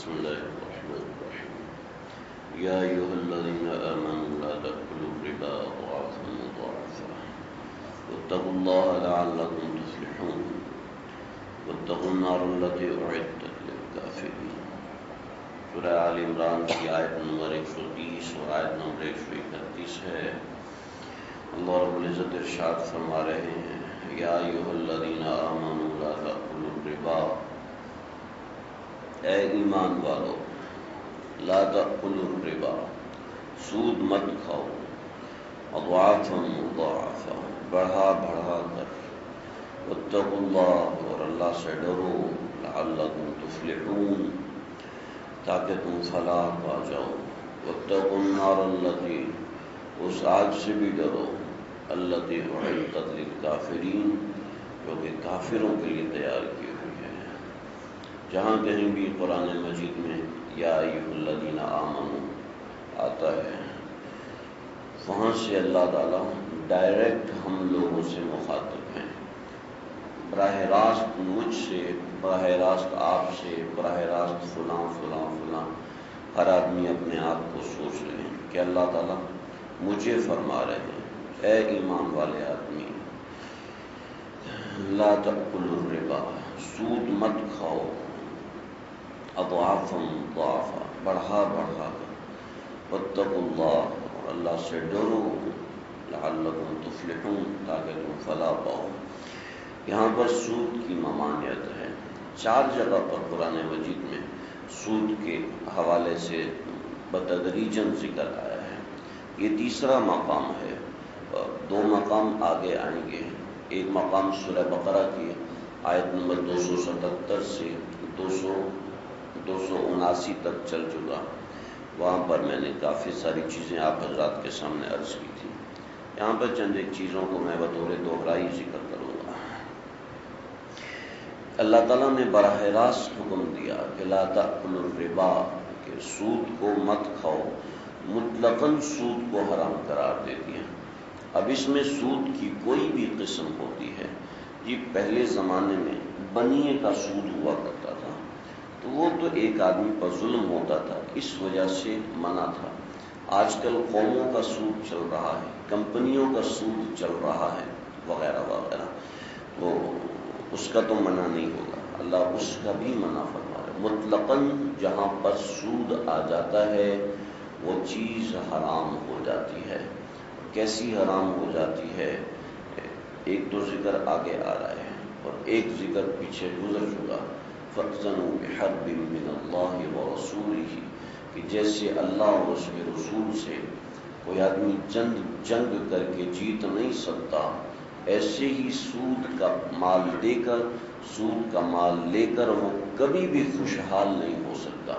بسم الله الرحمن الرحيم يا أيها الذين آمنوا لا تأكلوا الربا أضعافا مضاعفة واتقوا الله لعلكم تفلحون واتقوا النار التي أعدت للكافرين سورہ آل عمران کی آیت نمبر 130 اور آیت نمبر 131 ہے۔ اللہ رب العزت ارشاد فرما رہے ہیں یا ایھا الذین آمنوا لا تأکلوا الربا، اے ایمان والو، لا تأکلوا الربا، سود مت کھاؤ، اضعافا مضاعفا، بڑھا بڑھا کر، واتقوا اللہ، اور اللہ سے ڈرو، لعلکم تفلحون، تاکہ تم فلاح پا جاؤ، واتقوا النار التی، اس آگ سے بھی ڈرو، التی اعدت للکافرین، جو کہ کافروں کے لیے تیار کی ہوئی ہے۔ جہاں کہیں بھی قرآن مجید میں یا ایھا الذین آمنوا آتا ہے، وہاں سے اللہ تعالیٰ ڈائریکٹ ہم لوگوں سے مخاطب ہیں، براہ راست مجھ سے، براہ راست آپ سے، براہ راست فلاں فلاں فلاں، ہر آدمی اپنے آپ کو سوچ رہے ہیں کہ اللہ تعالیٰ مجھے فرما رہے ہیں اے ایمان والے آدمی، لا تأکلوا الربا، سود مت کھاؤ، اضعافا مضاعفا، بڑھا بڑھا کر، واتقوا اللہ، اور اللہ سے ڈرو، لعلکم تفلحون، تاکہ تم فلاح پاؤ۔ یہاں پر سود کی ممانعت ہے، 4 جگہ پر قرآن مجید میں سود کے حوالے سے بتدریجاً ذکر آیا ہے، یہ تیسرا مقام ہے، 2 مقام آگے آئیں گے۔ ایک مقام سورہ بقرہ کی آیت نمبر 277 سے 279 تک چل چکا، وہاں پر میں نے کافی ساری چیزیں آپ حضرات کے سامنے عرض کی تھی۔ یہاں پر چند ایک چیزوں کو میں بطور دوہرائی ذکر کروں گا۔ اللہ تعالیٰ نے براہ راست حکم دیا کہ لا تأکلوا الربا، کہ سود کو مت کھاؤ، مطلقاً سود کو حرام قرار دے دیا۔ اب اس میں سود کی کوئی بھی قسم ہوتی ہے، یہ پہلے زمانے میں بنیے کا سود ہوا کرتا تھا، تو وہ تو ایک آدمی پر ظلم ہوتا تھا، اس وجہ سے منع تھا۔ آج کل قوموں کا سود چل رہا ہے، کمپنیوں کا سود چل رہا ہے، وغیرہ وغیرہ، تو اس کا تو منع نہیں ہوگا، اللہ اس کا بھی منع فرما رہا ہے۔ مطلقاً جہاں پر سود آ جاتا ہے وہ چیز حرام ہو جاتی ہے۔ کیسی حرام ہو جاتی ہے؟ ایک تو ذکر آگے آ رہا ہے اور ایک ذکر پیچھے گزر چکا، فَأْذَنُوا بِحَرْبٍ مِّنَ اللَّهِ وَرَسُولِهِ، کہ جیسے اللہ اور اس کے رسول سے کوئی آدمی جنگ کر کے جیت نہیں سکتا، ایسے ہی سود کا مال دے کر، سود کا مال لے کر وہ کبھی بھی خوشحال نہیں ہو سکتا۔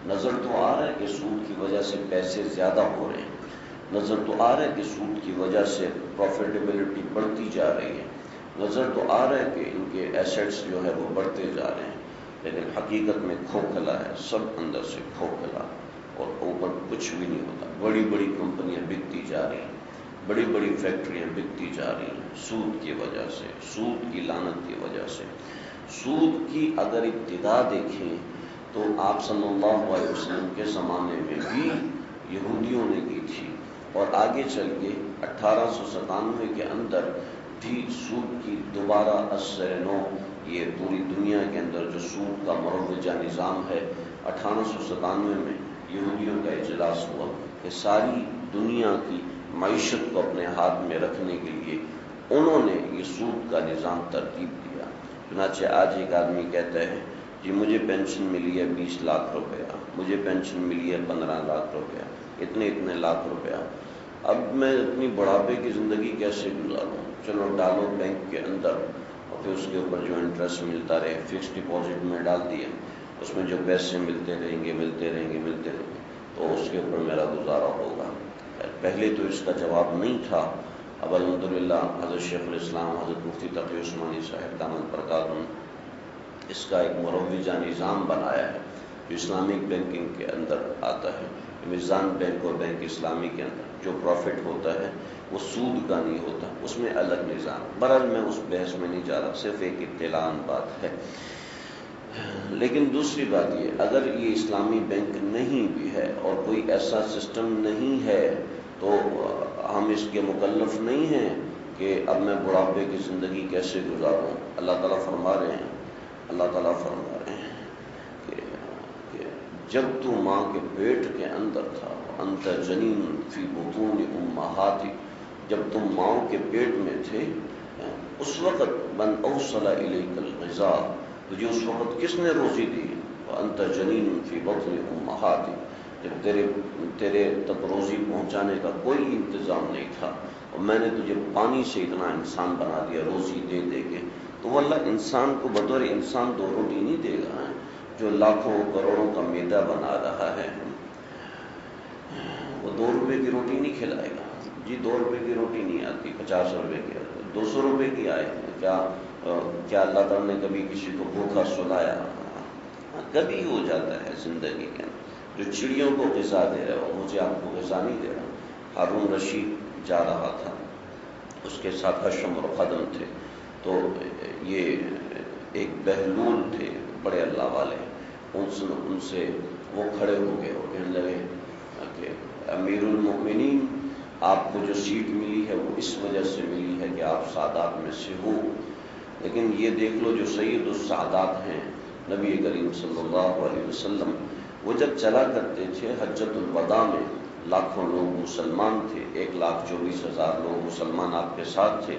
نظر تو آ رہا ہے کہ سود کی وجہ سے پیسے زیادہ ہو رہے ہیں، نظر تو آ رہا ہے کہ سود کی وجہ سے پروفیٹیبلٹی بڑھتی جا رہی ہے، نظر تو آ رہا ہے کہ ان کے ایسیٹس جو ہے وہ بڑھتے جا رہے ہیں، لیکن حقیقت میں کھوکھلا ہے، سب اندر سے کھوکھلا، اور اوپر کچھ بھی نہیں ہوتا۔ بڑی بڑی کمپنیاں بکتی جا رہی ہیں، بڑی بڑی فیکٹریاں بکتی جا رہی ہیں، سود کی وجہ سے، سود کی لعنت کی وجہ سے۔ سود کی اگر ابتدا دیکھیں تو آپ صلی اللہ علیہ وسلم کے زمانے میں بھی یہودیوں نے کی تھی، اور آگے چل کے 1897 کے اندر بھی سود کی دوبارہ اثر نو، یہ پوری دنیا کے اندر جو سود کا مروجہ نظام ہے، 1897 میں یہودیوں کا اجلاس ہوا کہ ساری دنیا کی معیشت کو اپنے ہاتھ میں رکھنے کے لیے انہوں نے یہ سود کا نظام ترتیب دیا۔ چنانچہ آج ایک آدمی کہتا ہے جی مجھے پینشن ملی ہے 20 لاکھ روپیہ، مجھے پینشن ملی ہے 15 لاکھ روپیہ، اتنے لاکھ روپیہ، اب میں اپنی بڑھاپے کی زندگی کیسے گزاروں؟ چلو ڈالو بینک کے اندر، اور پھر اس کے اوپر جو انٹرسٹ ملتا رہے، فکس ڈپازٹ میں ڈال دیا، اس میں جو پیسے ملتے رہیں گے تو اس کے اوپر میرا گزارا ہوگا۔ پہلے تو اس کا جواب نہیں تھا، اب الحمدللہ حضرت شیخ الاسلام حضرت مفتی تقی عثمانی صاحب دامت برکاتہ اس کا ایک مروجہ نظام بنایا ہے جو اسلامک بینکنگ کے اندر آتا ہے۔ میزان بینک اور بینک اسلامی کے اندر جو پروفٹ ہوتا ہے وہ سود کا نہیں ہوتا، اس میں الگ نظام۔ بہرحال میں اس بحث میں نہیں جا رہا، صرف ایک اطلاع بات ہے۔ لیکن دوسری بات یہ، اگر یہ اسلامی بینک نہیں بھی ہے اور کوئی ایسا سسٹم نہیں ہے تو ہم اس کے مکلف نہیں ہیں کہ اب میں بڑھاپے کی زندگی کیسے گزاروں۔ اللہ تعالیٰ فرما رہے ہیں کہ جب تو ماں کے پیٹ کے اندر تھا، انت جنین فی بطون امہاتک، جب تم ماں کے پیٹ میں تھے اس وقت من اوصل الیک الغذاء، تجھے اس وقت کس نے روزی دی؟ انت جنین فی بطن امہاتک، جب تیرے تک روزی پہنچانے کا کوئی انتظام نہیں تھا اور میں نے تجھے پانی سے اتنا انسان بنا دیا روزی دے دے کے، تو وہ اللہ انسان کو بطور انسان 2 روٹی نہیں دے گا جو لاکھوں کروڑوں کا میدا بنا رہا ہے، وہ 2 روپے کی روٹی نہیں کھلائے گا۔ جی 2 روپے کی روٹی نہیں آتی، 50 روپے کی آتی، 200 روپے کی آئے۔ کیا اللہ تعالیٰ نے کبھی کسی کو بھوکا سلایا؟ کبھی ہو جاتا ہے زندگی کے اندر۔ جو چڑیوں کو غذا دے رہا ہے مجھے آپ کو غذا نہیں دے رہا۔ ہارون رشید جا رہا تھا، اس کے ساتھ حشم اور خدم تھے، تو یہ ایک بہلول تھے بڑے اللہ والے، ان سے وہ کھڑے ہو گئے اور کہنے لگے کہ امیر المؤمنین، آپ کو جو سیٹ ملی ہے وہ اس وجہ سے ملی ہے کہ آپ سادات میں سے ہو، لیکن یہ دیکھ لو جو سید السادات ہیں نبی کریم صلی اللہ علیہ وسلم، وہ جب چلا کرتے تھے حجۃ الوداع میں لاکھوں لوگ مسلمان تھے، 1,24,000 لوگ مسلمان آپ کے ساتھ تھے،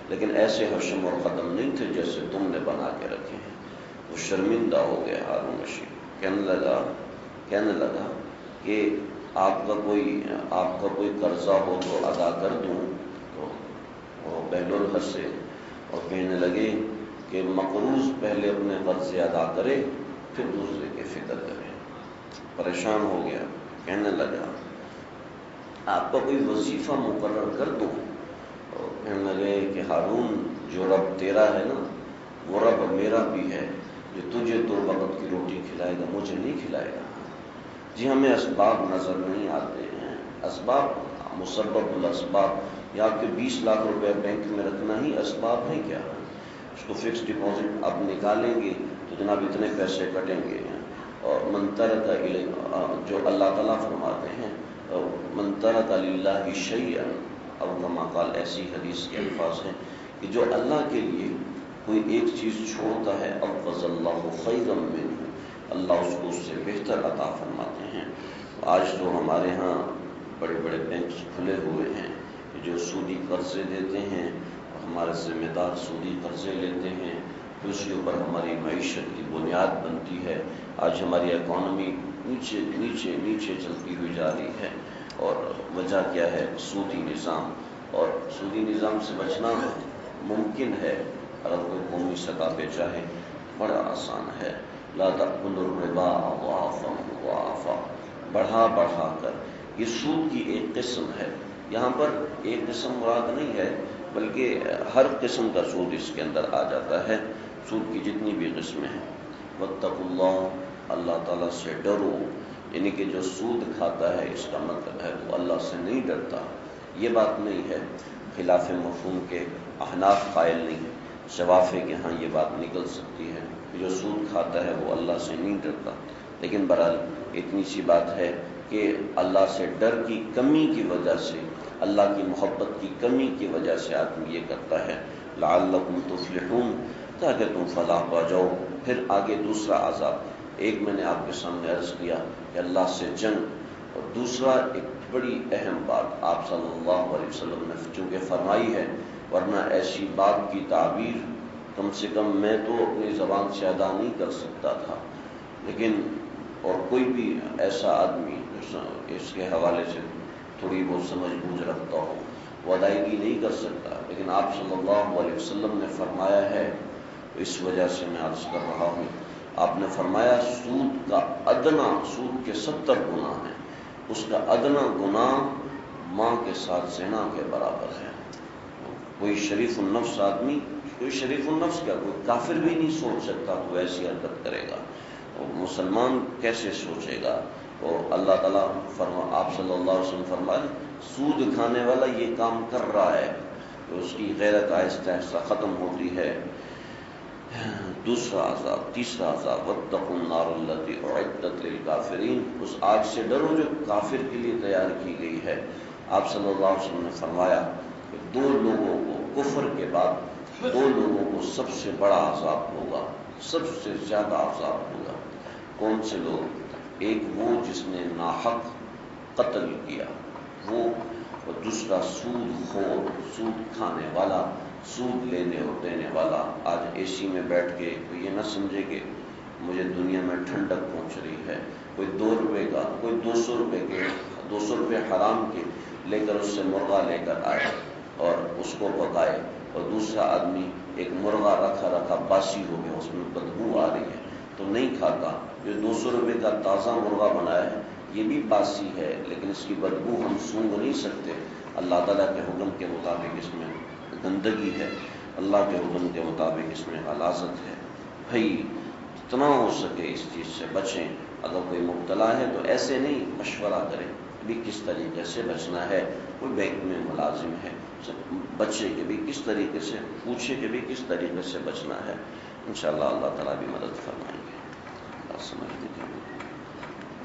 لیکن ایسے حشم اور قدم نہیں تھے جیسے تم نے بنا کے رکھے ہیں۔ وہ شرمندہ ہو گیا ہارون رشید، کہنے لگا کہ آپ کا کوئی قرضہ ہو تو ادا کر دوں، تو وہ بہلول ہنسے اور کہنے لگے کہ مقروض پہلے اپنے قرضے ادا کرے پھر دوسرے کی فکر کرے۔ پریشان ہو گیا، کہنے لگا آپ کا کوئی وظیفہ مقرر کر دوں، اور کہنے لگے کہ ہارون، جو رب تیرا ہے نا وہ رب میرا بھی ہے، جو تجھے 2 وقت کی روٹی کھلائے گا مجھے نہیں کھلائے گا۔ جی ہمیں اسباب نظر نہیں آتے ہیں، اسباب مسبب الاسباب، یا آپ کے 20 لاکھ روپے بینک میں رکھنا ہی اسباب ہے کیا؟ اس کو فکس ڈپازٹ اب نکالیں گے تو جناب اتنے پیسے کٹیں گے، اور من ترک جو اللہ تعالیٰ فرماتے ہیں من ترک للہ شیئا، او کما قال، ایسی حدیث کے الفاظ ہیں کہ جو اللہ کے لیے کوئی ایک چیز چھوڑتا ہے عوض اللہ خیرا منہ، اللہ اس کو اس سے بہتر عطا فرماتے ہیں۔ آج جو ہمارے ہاں بڑے بڑے بینکس کھلے ہوئے ہیں جو سودی قرضے دیتے ہیں، ہمارے ذمہ دار سودی قرضے لیتے ہیں، پھر اس کے اوپر ہماری معیشت کی بنیاد بنتی ہے۔ آج ہماری اکانومی نیچے نیچے نیچے چلتی ہوئی جا رہی ہے، اور وجہ کیا ہے؟ سودی نظام۔ اور سودی نظام سے بچنا ممکن ہے اگر کوئی قومی سطح پہ چاہے، بڑا آسان ہے۔ لا تأکلوا الربا اضعافا مضاعفا، بڑھا بڑھا کر، یہ سود کی ایک قسم ہے۔ یہاں پر ایک قسم مراد نہیں ہے بلکہ ہر قسم کا سود اس کے اندر آ جاتا ہے، سود کی جتنی بھی قسمیں ہیں۔ واتقوا اللہ، اللہ تعالیٰ سے ڈرو، یعنی کہ جو سود کھاتا ہے اس کا مطلب ہے وہ اللہ سے نہیں ڈرتا، یہ بات نہیں ہے۔ خلاف مفہوم کے احناف قائل نہیں، شوافے کے ہاں یہ بات نکل سکتی ہے، جو سود کھاتا ہے وہ اللہ سے نہیں ڈرتا، لیکن بہرحال اتنی سی بات ہے کہ اللہ سے ڈر کی کمی کی وجہ سے، اللہ کی محبت کی کمی کی وجہ سے آدمی یہ کرتا ہے۔ لعلکم تفلحون، تاکہ تم فلاح پا جاؤ۔ پھر آگے دوسرا عذاب، ایک میں نے آپ کے سامنے عرض کیا کہ اللہ سے جنگ، اور دوسرا ایک بڑی اہم بات آپ صلی اللہ علیہ وسلم نے چونکہ فرمائی ہے، ورنہ ایسی بات کی تعبیر کم سے کم میں تو اپنی زبان سے ادا نہیں کر سکتا تھا، لیکن اور کوئی بھی ایسا آدمی اس کے حوالے سے تھوڑی بہت سمجھ بوجھ رکھتا ہو وہ ادائیگی نہیں کر سکتا، لیکن آپ صلی اللہ علیہ وسلم نے فرمایا ہے، اس وجہ سے میں عرض کر رہا ہوں۔ آپ نے فرمایا سود کا ادنا، سود کے 70 گناہ ہیں، اس کا ادنا گناہ ماں کے ساتھ زنا کے برابر ہے۔ کوئی شریف النفس آدمی، کوئی شریف النفس کیا، کوئی کافر بھی نہیں سوچ سکتا تو ایسی حرکت کرے گا، اور مسلمان کیسے سوچے گا؟ اور اللہ تعالیٰ آپ صلی اللہ علیہ وسلم فرمائے سود کھانے والا یہ کام کر رہا ہے کہ اس کی غیرت آہستہ آہستہ ختم ہوتی ہے۔ دوسرا عذاب، تیسرا عذاب، واتقوا النار التي اعدت للکافرین، اس آگ سے ڈرو جو کافر کے لیے تیار کی گئی ہے۔ آپ صلی اللہ علیہ وسلم نے فرمایا کہ دو لوگوں کو کفر کے بعد دو لوگوں کو سب سے بڑا عذاب ہوگا، سب سے زیادہ عذاب ہوگا۔ کون سے لوگ؟ ایک وہ جس نے ناحق قتل کیا، وہ، اور دوسرا سود خور، سود کھانے والا، سود لینے اور دینے والا۔ آج اے سی میں بیٹھ کے کوئی یہ نہ سمجھے کہ مجھے دنیا میں ٹھنڈک پہنچ رہی ہے، کوئی 2 روپے کا، کوئی 200 روپے کے، 200 روپے حرام کے لے کر اس سے مرغا لے کر آئے اور اس کو پکائے، اور دوسرا آدمی ایک مرغا رکھا باسی ہو گیا، اس میں بدبو آ رہی ہے تو نہیں کھاتا۔ جو 200 روپے کا تازہ مرغا بنایا ہے یہ بھی باسی ہے، لیکن اس کی بدبو ہم سونگھ نہیں سکتے۔ اللہ تعالیٰ کے حکم کے مطابق اس میں گندگی ہے، اللہ کے حکم کے مطابق اس میں غلاظت ہے۔ بھائی جتنا ہو سکے اس چیز سے بچیں۔ اگر کوئی مبتلا ہے تو ایسے نہیں، مشورہ کریں بھی کس طریقے سے بچنا ہے۔ کوئی بینک میں ملازم ہے، بچے کے بھی کس طریقے سے، پوچھے کہ بھی کس طریقے سے بچنا ہے۔ انشاءاللہ اللہ تعالیٰ بھی مدد فرمائیں گے۔ اللہ سمجھ دیجیے۔